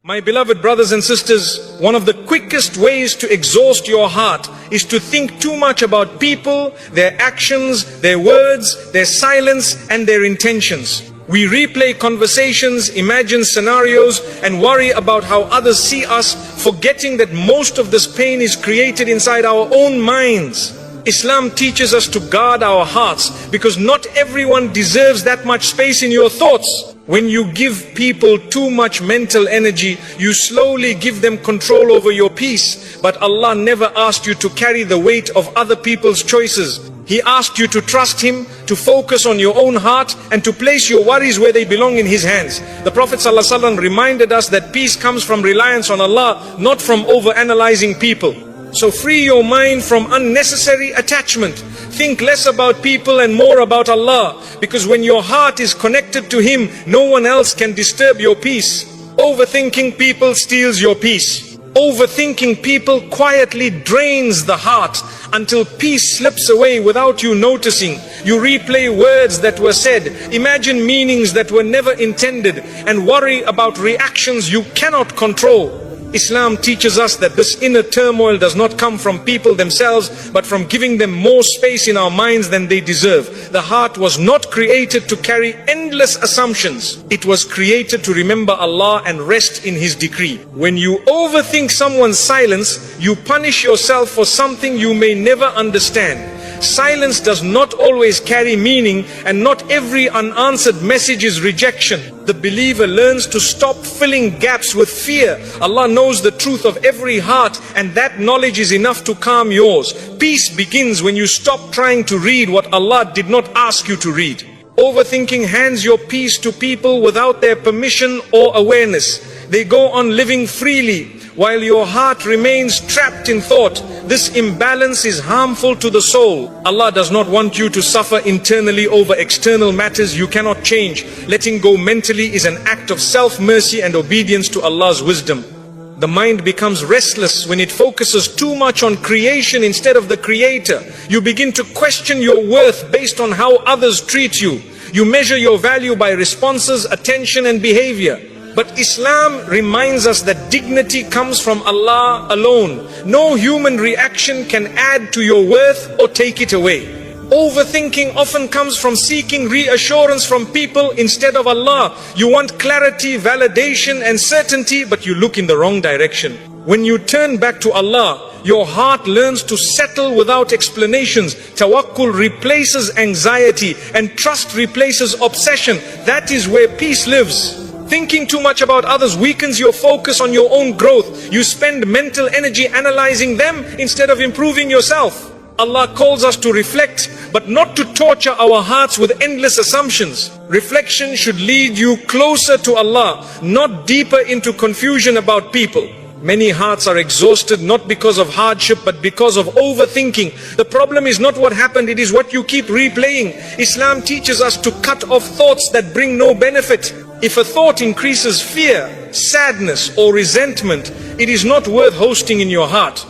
My beloved brothers and sisters, one of the quickest ways to exhaust your heart is to think too much about people, their actions, their words, their silence, and their intentions. We replay conversations, imagine scenarios, and worry about how others see us, forgetting that most of this pain is created inside our own minds. Islam teaches us to guard our hearts because not everyone deserves that much space in your thoughts. When you give people too much mental energy, you slowly give them control over your peace. But Allah never asked you to carry the weight of other people's choices. He asked you to trust Him, to focus on your own heart, and to place your worries where they belong in His hands. The Prophet ﷺ reminded us that peace comes from reliance on Allah, not from overanalyzing people. So free your mind from unnecessary attachment. Think less about people and more about Allah. Because when your heart is connected to Him, no one else can disturb your peace. Overthinking people steals your peace. Overthinking people quietly drains the heart until peace slips away without you noticing. You replay words that were said, imagine meanings that were never intended, and worry about reactions you cannot control. Islam teaches us that this inner turmoil does not come from people themselves, but from giving them more space in our minds than they deserve. The heart was not created to carry endless assumptions. It was created to remember Allah and rest in His decree. When you overthink someone's silence, you punish yourself for something you may never understand. Silence does not always carry meaning, and not every unanswered message is rejection. The believer learns to stop filling gaps with fear. Allah knows the truth of every heart, and that knowledge is enough to calm yours. Peace begins when you stop trying to read what Allah did not ask you to read. Overthinking hands your peace to people without their permission or awareness. They go on living freely while your heart remains trapped in thought. This imbalance is harmful to the soul. Allah does not want you to suffer internally over external matters you cannot change. Letting go mentally is an act of self-mercy and obedience to Allah's wisdom. The mind becomes restless when it focuses too much on creation instead of the Creator. You begin to question your worth based on how others treat you. You measure your value by responses, attention, and behavior. But Islam reminds us that dignity comes from Allah alone. No human reaction can add to your worth or take it away. Overthinking often comes from seeking reassurance from people instead of Allah. You want clarity, validation, and certainty, but you look in the wrong direction. When you turn back to Allah, your heart learns to settle without explanations. Tawakkul replaces anxiety, and trust replaces obsession. That is where peace lives. Thinking too much about others weakens your focus on your own growth. You spend mental energy analyzing them instead of improving yourself. Allah calls us to reflect, but not to torture our hearts with endless assumptions. Reflection should lead you closer to Allah, not deeper into confusion about people. Many hearts are exhausted not because of hardship but because of overthinking. The problem is not what happened, it is what you keep replaying. Islam teaches us to cut off thoughts that bring no benefit. If a thought increases fear, sadness, or resentment, it is not worth hosting in your heart.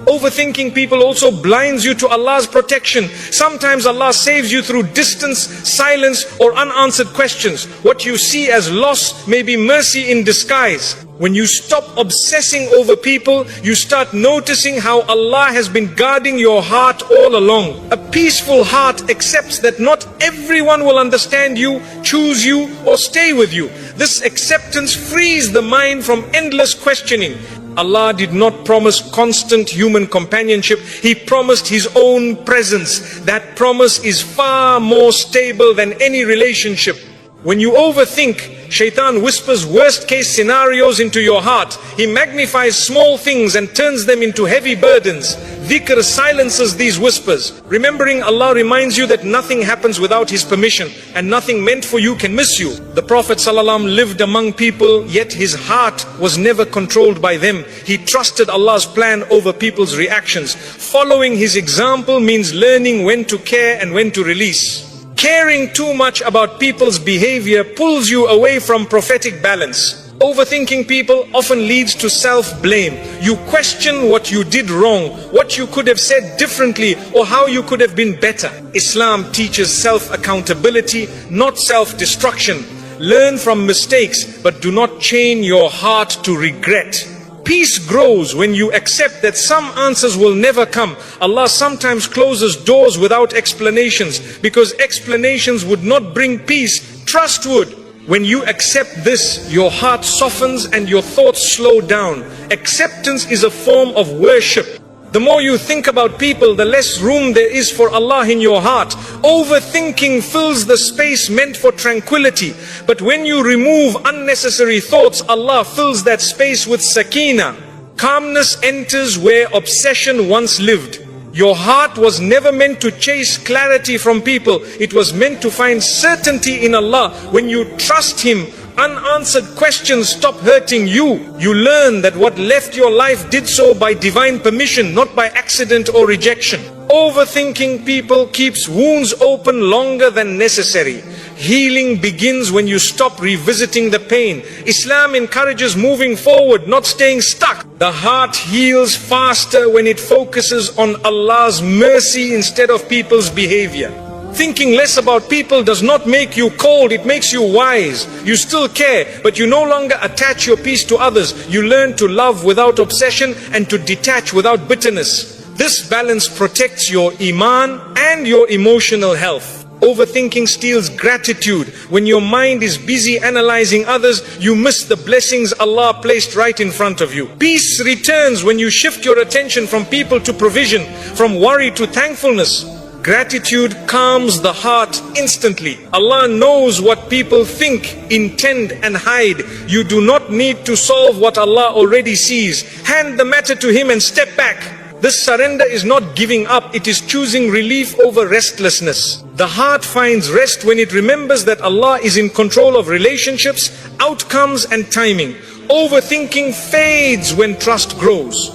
Overthinking people also blinds you to Allah's protection. Sometimes Allah saves you through distance, silence, or unanswered questions. What you see as loss may be mercy in disguise. When you stop obsessing over people, you start noticing how Allah has been guarding your heart all along. A peaceful heart accepts that not everyone will understand you, choose you, or stay with you. This acceptance frees the mind from endless questioning. Allah did not promise constant human companionship. He promised His own presence. That promise is far more stable than any relationship. When you overthink, Shaitan whispers worst case scenarios into your heart. He magnifies small things and turns them into heavy burdens. Dhikr silences these whispers. Remembering Allah reminds you that nothing happens without His permission, and nothing meant for you can miss you. The Prophet ﷺ lived among people, yet his heart was never controlled by them. He trusted Allah's plan over people's reactions. Following his example means learning when to care and when to release. Caring too much about people's behavior pulls you away from prophetic balance. Overthinking people often leads to self-blame. You question what you did wrong, what you could have said differently, or how you could have been better. Islam teaches self-accountability, not self-destruction. Learn from mistakes, but do not chain your heart to regret. Peace grows when you accept that some answers will never come. Allah sometimes closes doors without explanations, because explanations would not bring peace. Trust would. When you accept this, your heart softens and your thoughts slow down. Acceptance is a form of worship. The more you think about people, the less room there is for Allah in your heart. Overthinking fills the space meant for tranquility. But when you remove unnecessary thoughts, Allah fills that space with sakina. Calmness enters where obsession once lived. Your heart was never meant to chase clarity from people. It was meant to find certainty in Allah. When you trust Him, unanswered questions stop hurting you. You learn that what left your life did so by divine permission, not by accident or rejection. Overthinking people keeps wounds open longer than necessary. Healing begins when you stop revisiting the pain. Islam encourages moving forward, not staying stuck. The heart heals faster when it focuses on Allah's mercy instead of people's behavior. Thinking less about people does not make you cold, it makes you wise. You still care, but you no longer attach your peace to others. You learn to love without obsession and to detach without bitterness. This balance protects your iman and your emotional health. Overthinking steals gratitude. When your mind is busy analyzing others, you miss the blessings Allah placed right in front of you. Peace returns when you shift your attention from people to provision, from worry to thankfulness. Gratitude calms the heart instantly. Allah knows what people think, intend and hide. You do not need to solve what Allah already sees. Hand the matter to Him and step back. This surrender is not giving up, it is choosing relief over restlessness. The heart finds rest when it remembers that Allah is in control of relationships, outcomes and timing. Overthinking fades when trust grows.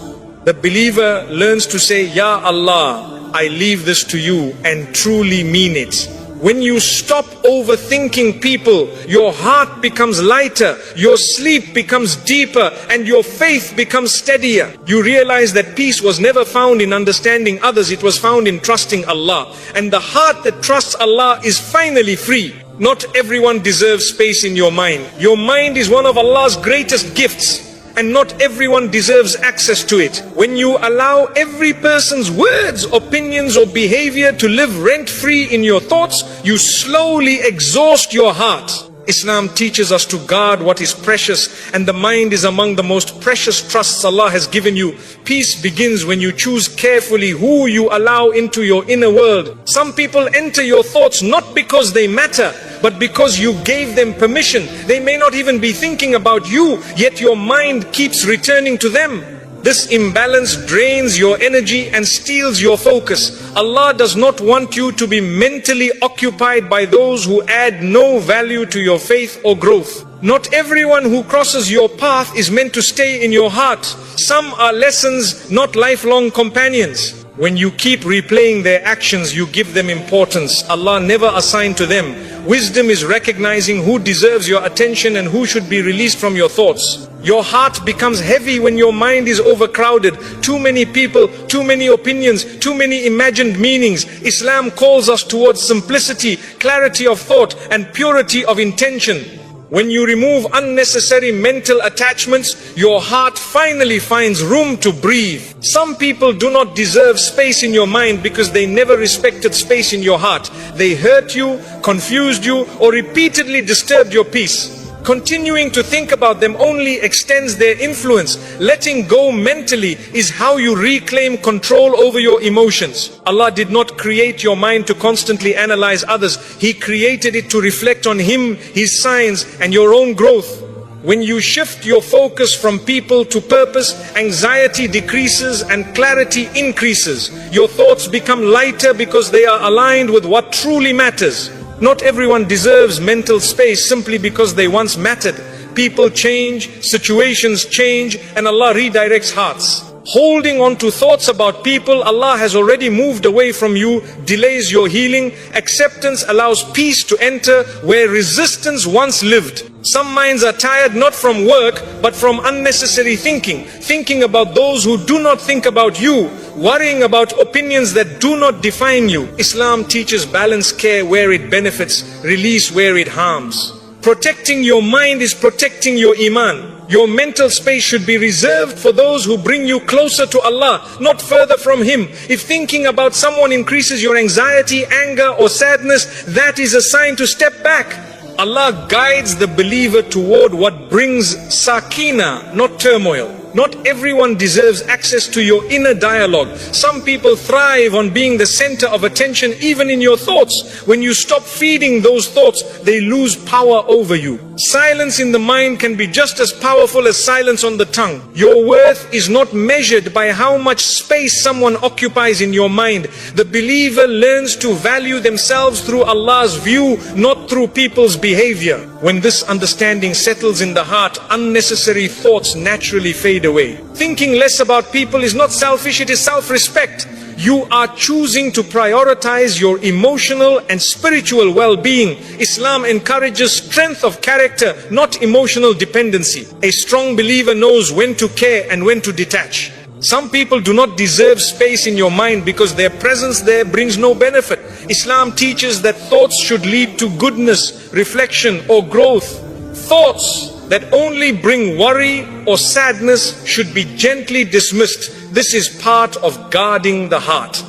The believer learns to say, Ya Allah, I leave this to you, and truly mean it. When you stop overthinking people, your heart becomes lighter, your sleep becomes deeper, and your faith becomes steadier. You realize that peace was never found in understanding others, it was found in trusting Allah. And the heart that trusts Allah is finally free. Not everyone deserves space in your mind. Your mind is one of Allah's greatest gifts, and not everyone deserves access to it. When you allow every person's words, opinions or behavior to live rent-free in your thoughts, you slowly exhaust your heart. Islam teaches us to guard what is precious, and the mind is among the most precious trusts Allah has given you. Peace begins when you choose carefully who you allow into your inner world. Some people enter your thoughts not because they matter, but because you gave them permission. They may not even be thinking about you, yet your mind keeps returning to them. This imbalance drains your energy and steals your focus. Allah does not want you to be mentally occupied by those who add no value to your faith or growth. Not everyone who crosses your path is meant to stay in your heart. Some are lessons, not lifelong companions. When you keep replaying their actions, you give them importance Allah never assigned to them. Wisdom is recognizing who deserves your attention and who should be released from your thoughts. Your heart becomes heavy when your mind is overcrowded. Too many people, too many opinions, too many imagined meanings. Islam calls us towards simplicity, clarity of thought and purity of intention. When you remove unnecessary mental attachments, your heart finally finds room to breathe. Some people do not deserve space in your mind because they never respected space in your heart. They hurt you, confused you, or repeatedly disturbed your peace. Continuing to think about them only extends their influence. Letting go mentally is how you reclaim control over your emotions. Allah did not create your mind to constantly analyze others. He created it to reflect on Him, His signs, and your own growth. When you shift your focus from people to purpose, anxiety decreases and clarity increases. Your thoughts become lighter because they are aligned with what truly matters. Not everyone deserves mental space simply because they once mattered. People change, situations change, and Allah redirects hearts. Holding on to thoughts about people Allah has already moved away from you delays your healing. Acceptance allows peace to enter where resistance once lived. Some minds are tired not from work but from unnecessary thinking. Thinking about those who do not think about you. Worrying about opinions that do not define you. Islam teaches balanced care where it benefits, release where it harms. Protecting your mind is protecting your iman. Your mental space should be reserved for those who bring you closer to Allah, not further from Him. If thinking about someone increases your anxiety, anger or sadness, that is a sign to step back. Allah guides the believer toward what brings sakina, not turmoil. Not everyone deserves access to your inner dialogue. Some people thrive on being the center of attention even in your thoughts. When you stop feeding those thoughts, they lose power over you. Silence in the mind can be just as powerful as silence on the tongue. Your worth is not measured by how much space someone occupies in your mind. The believer learns to value themselves through Allah's view, not through people's behavior. When this understanding settles in the heart, unnecessary thoughts naturally fade away. Thinking less about people is not selfish, it is self-respect. You are choosing to prioritize your emotional and spiritual well-being. Islam encourages strength of character, not emotional dependency. A strong believer knows when to care and when to detach. Some people do not deserve space in your mind because their presence there brings no benefit. Islam teaches that thoughts should lead to goodness, reflection or growth. Thoughts that only bring worry or sadness should be gently dismissed. This is part of guarding the heart.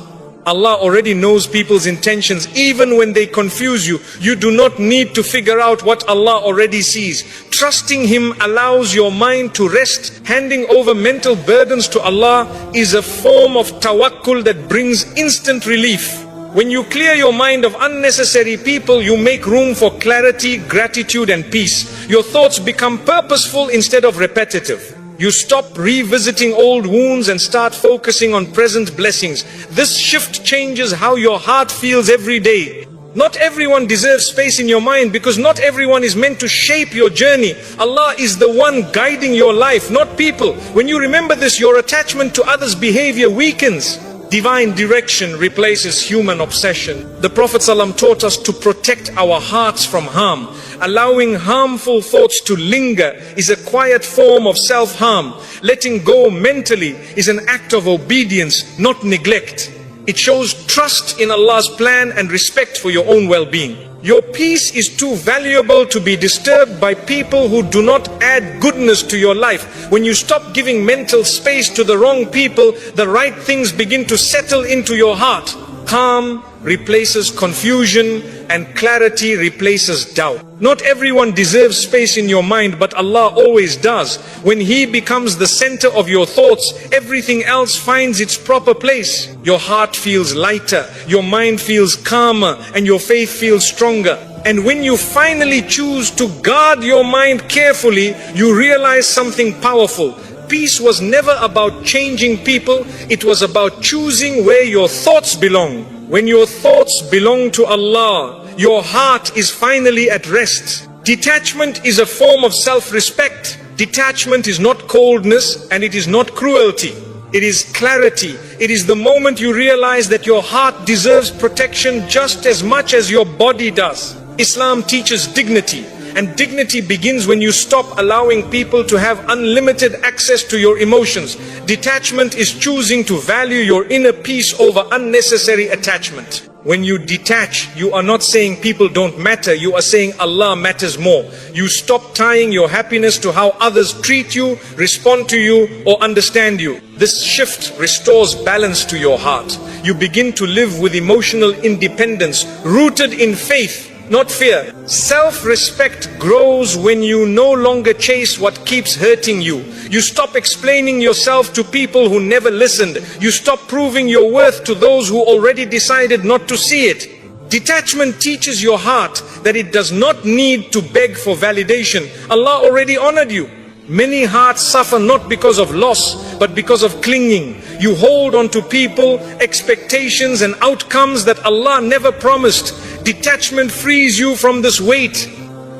Allah already knows people's intentions even when they confuse you. You do not need to figure out what Allah already sees. Trusting Him allows your mind to rest. Handing over mental burdens to Allah is a form of tawakkul that brings instant relief. When you clear your mind of unnecessary people, you make room for clarity, gratitude and peace. Your thoughts become purposeful instead of repetitive. You stop revisiting old wounds and start focusing on present blessings. This shift changes how your heart feels every day. Not everyone deserves space in your mind because not everyone is meant to shape your journey. Allah is the one guiding your life, not people. When you remember this, your attachment to others' behavior weakens. Divine direction replaces human obsession. The Prophet ﷺ taught us to protect our hearts from harm. Allowing harmful thoughts to linger is a quiet form of self-harm. Letting go mentally is an act of obedience, not neglect. It shows trust in Allah's plan and respect for your own well-being. Your peace is too valuable to be disturbed by people who do not add goodness to your life. When you stop giving mental space to the wrong people, the right things begin to settle into your heart. Calm replaces confusion and clarity replaces doubt. Not everyone deserves space in your mind, but Allah always does. When He becomes the center of your thoughts, everything else finds its proper place. Your heart feels lighter, your mind feels calmer, and your faith feels stronger. And when you finally choose to guard your mind carefully, you realize something powerful. Peace was never about changing people, it was about choosing where your thoughts belong. When your thoughts belong to Allah, your heart is finally at rest. Detachment is a form of self-respect. Detachment is not coldness and it is not cruelty. It is clarity. It is the moment you realize that your heart deserves protection just as much as your body does. Islam teaches dignity. And dignity begins when you stop allowing people to have unlimited access to your emotions. Detachment is choosing to value your inner peace over unnecessary attachment. When you detach, you are not saying people don't matter, you are saying Allah matters more. You stop tying your happiness to how others treat you, respond to you, or understand you. This shift restores balance to your heart. You begin to live with emotional independence, rooted in faith, not fear. Self-respect grows when you no longer chase what keeps hurting you. You stop explaining yourself to people who never listened. You stop proving your worth to those who already decided not to see it. Detachment teaches your heart that it does not need to beg for validation. Allah already honored you. Many hearts suffer not because of loss, but because of clinging. You hold on to people, expectations and outcomes that Allah never promised. Detachment frees you from this weight.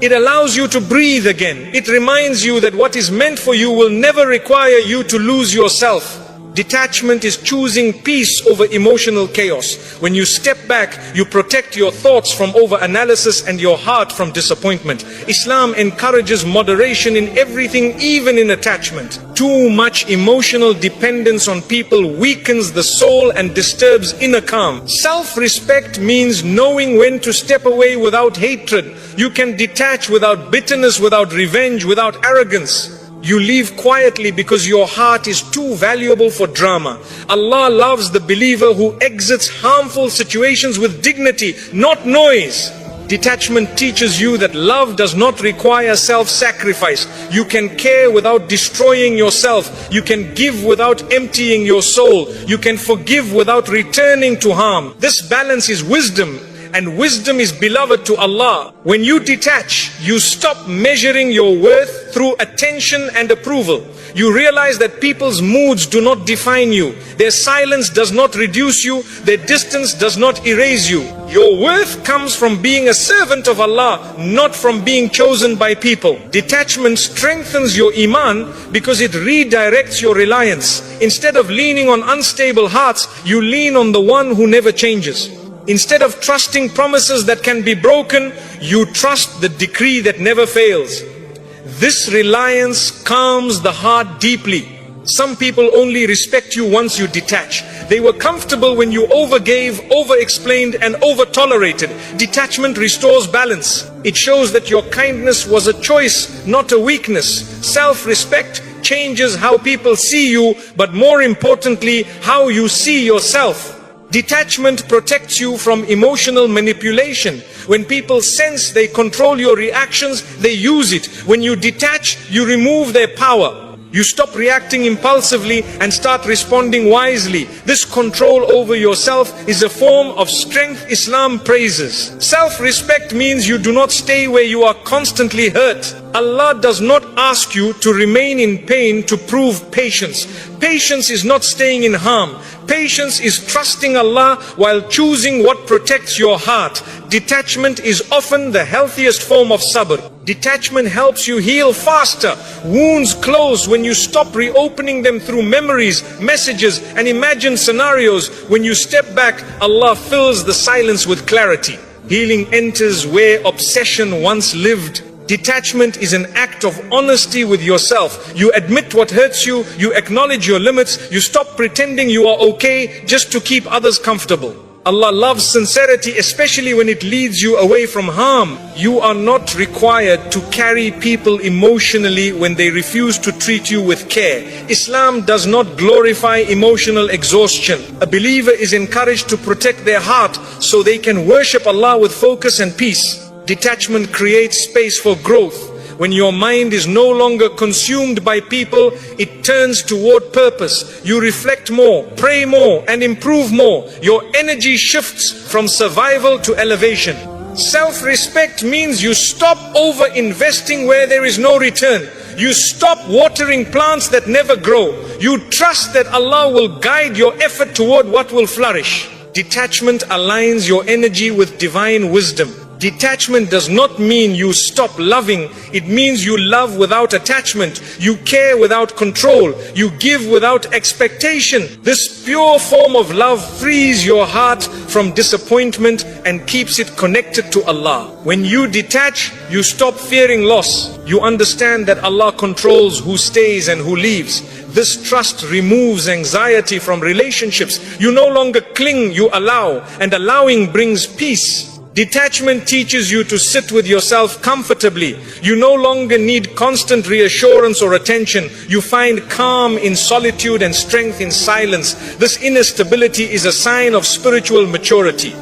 It allows you to breathe again. It reminds you that what is meant for you will never require you to lose yourself. Detachment is choosing peace over emotional chaos. When you step back, you protect your thoughts from over-analysis and your heart from disappointment. Islam encourages moderation in everything, even in attachment. Too much emotional dependence on people weakens the soul and disturbs inner calm. Self-respect means knowing when to step away without hatred. You can detach without bitterness, without revenge, without arrogance. You leave quietly because your heart is too valuable for drama. Allah loves the believer who exits harmful situations with dignity, not noise. Detachment teaches you that love does not require self-sacrifice. You can care without destroying yourself. You can give without emptying your soul. You can forgive without returning to harm. This balance is wisdom, and wisdom is beloved to Allah. When you detach, you stop measuring your worth through attention and approval. You realize that people's moods do not define you. Their silence does not reduce you. Their distance does not erase you. Your worth comes from being a servant of Allah, not from being chosen by people. Detachment strengthens your iman because it redirects your reliance. Instead of leaning on unstable hearts, you lean on the one who never changes. Instead of trusting promises that can be broken, you trust the decree that never fails. This reliance calms the heart deeply. Some people only respect you once you detach. They were comfortable when you overgave, over-explained and over-tolerated. Detachment restores balance. It shows that your kindness was a choice, not a weakness. Self-respect changes how people see you, but more importantly, how you see yourself. Detachment protects you from emotional manipulation. When people sense they control your reactions, they use it. When you detach, you remove their power. You stop reacting impulsively and start responding wisely. This control over yourself is a form of strength Islam praises. Self-respect means you do not stay where you are constantly hurt. Allah does not ask you to remain in pain to prove patience. Patience is not staying in harm. Patience is trusting Allah while choosing what protects your heart. Detachment is often the healthiest form of sabr. Detachment helps you heal faster. Wounds close when you stop reopening them through memories, messages, and imagined scenarios. When you step back, Allah fills the silence with clarity. Healing enters where obsession once lived. Detachment is an act of honesty with yourself. You admit what hurts you, you acknowledge your limits, you stop pretending you are okay just to keep others comfortable. Allah loves sincerity, especially when it leads you away from harm. You are not required to carry people emotionally when they refuse to treat you with care. Islam does not glorify emotional exhaustion. A believer is encouraged to protect their heart so they can worship Allah with focus and peace. Detachment creates space for growth. When your mind is no longer consumed by people, it turns toward purpose. You reflect more, pray more, and improve more. Your energy shifts from survival to elevation. Self-respect means you stop over-investing where there is no return. You stop watering plants that never grow. You trust that Allah will guide your effort toward what will flourish. Detachment aligns your energy with divine wisdom. Detachment does not mean you stop loving. It means you love without attachment. You care without control. You give without expectation. This pure form of love frees your heart from disappointment and keeps it connected to Allah. When you detach, you stop fearing loss. You understand that Allah controls who stays and who leaves. This trust removes anxiety from relationships. You no longer cling, you allow, and allowing brings peace. Detachment teaches you to sit with yourself comfortably. You no longer need constant reassurance or attention. You find calm in solitude and strength in silence. This inner stability is a sign of spiritual maturity.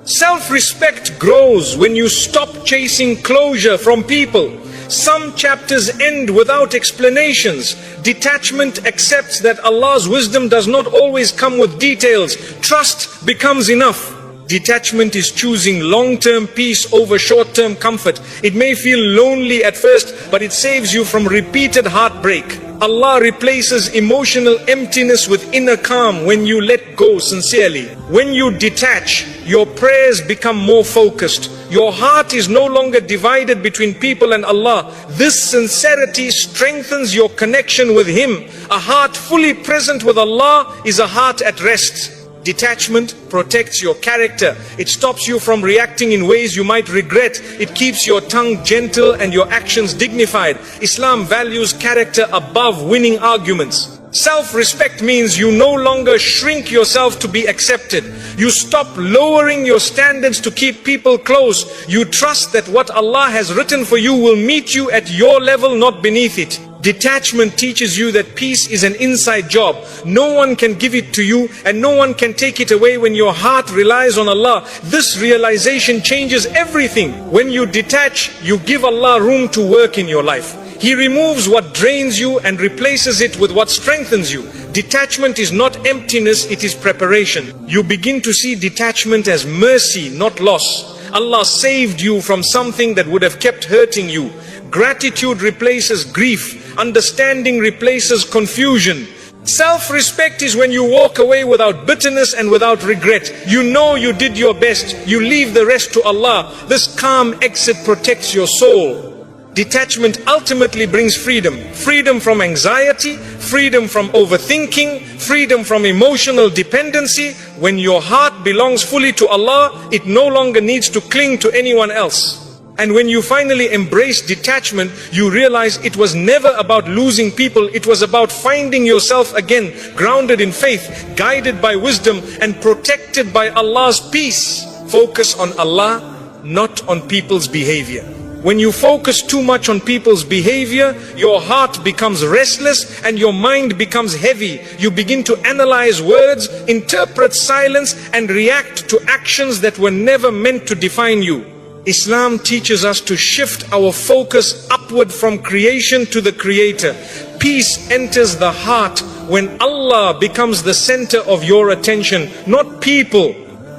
Self-respect grows when you stop chasing closure from people. Some chapters end without explanations. Detachment accepts that Allah's wisdom does not always come with details. Trust becomes enough. Detachment is choosing long-term peace over short-term comfort. It may feel lonely at first, but it saves you from repeated heartbreak. Allah replaces emotional emptiness with inner calm when you let go sincerely. When you detach, your prayers become more focused. Your heart is no longer divided between people and Allah. This sincerity strengthens your connection with Him. A heart fully present with Allah is a heart at rest. Detachment protects your character. It stops you from reacting in ways you might regret. It keeps your tongue gentle and your actions dignified. Islam values character above winning arguments. Self-respect means you no longer shrink yourself to be accepted. You stop lowering your standards to keep people close. You trust that what Allah has written for you will meet you at your level, not beneath it. Detachment teaches you that peace is an inside job. No one can give it to you and no one can take it away when your heart relies on Allah. This realization changes everything. When you detach, you give Allah room to work in your life. He removes what drains you and replaces it with what strengthens you. Detachment is not emptiness, it is preparation. You begin to see detachment as mercy, not loss. Allah saved you from something that would have kept hurting you. Gratitude replaces grief. Understanding replaces confusion. Self-respect is when you walk away without bitterness and without regret. You know you did your best. You leave the rest to Allah. This calm exit protects your soul. Detachment ultimately brings freedom. Freedom from anxiety, freedom from overthinking, freedom from emotional dependency. When your heart belongs fully to Allah, it no longer needs to cling to anyone else. And when you finally embrace detachment, you realize it was never about losing people. It was about finding yourself again, grounded in faith, guided by wisdom, and protected by Allah's peace. Focus on Allah, not on people's behavior. When you focus too much on people's behavior, your heart becomes restless and your mind becomes heavy. You begin to analyze words, interpret silence, and react to actions that were never meant to define you. Islam teaches us to shift our focus upward from creation to the Creator. Peace enters the heart when Allah becomes the center of your attention, not people.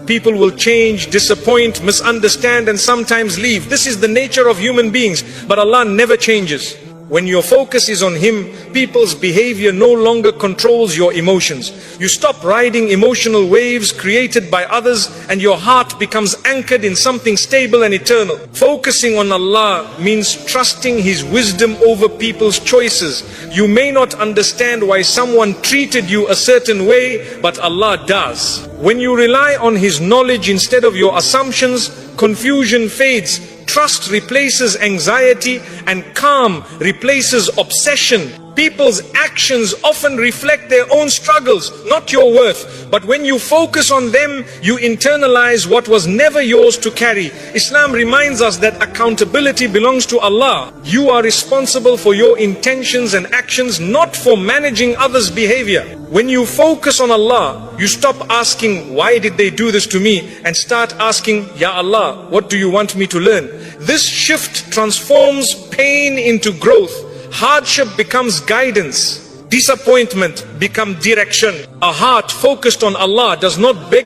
People will change, disappoint, misunderstand, and sometimes leave. This is the nature of human beings, but Allah never changes. When your focus is on Him, people's behavior no longer controls your emotions. You stop riding emotional waves created by others, and your heart becomes anchored in something stable and eternal. Focusing on Allah means trusting His wisdom over people's choices. You may not understand why someone treated you a certain way, but Allah does. When you rely on His knowledge instead of your assumptions, confusion fades. Trust replaces anxiety and calm replaces obsession. People's actions often reflect their own struggles, not your worth. But when you focus on them, you internalize what was never yours to carry. Islam reminds us that accountability belongs to Allah. You are responsible for your intentions and actions, not for managing others' behavior. When you focus on Allah, you stop asking, why did they do this to me? And start asking, Ya Allah, what do you want me to learn? This shift transforms pain into growth. Hardship becomes guidance. Disappointment becomes direction. A heart focused on Allah does not beg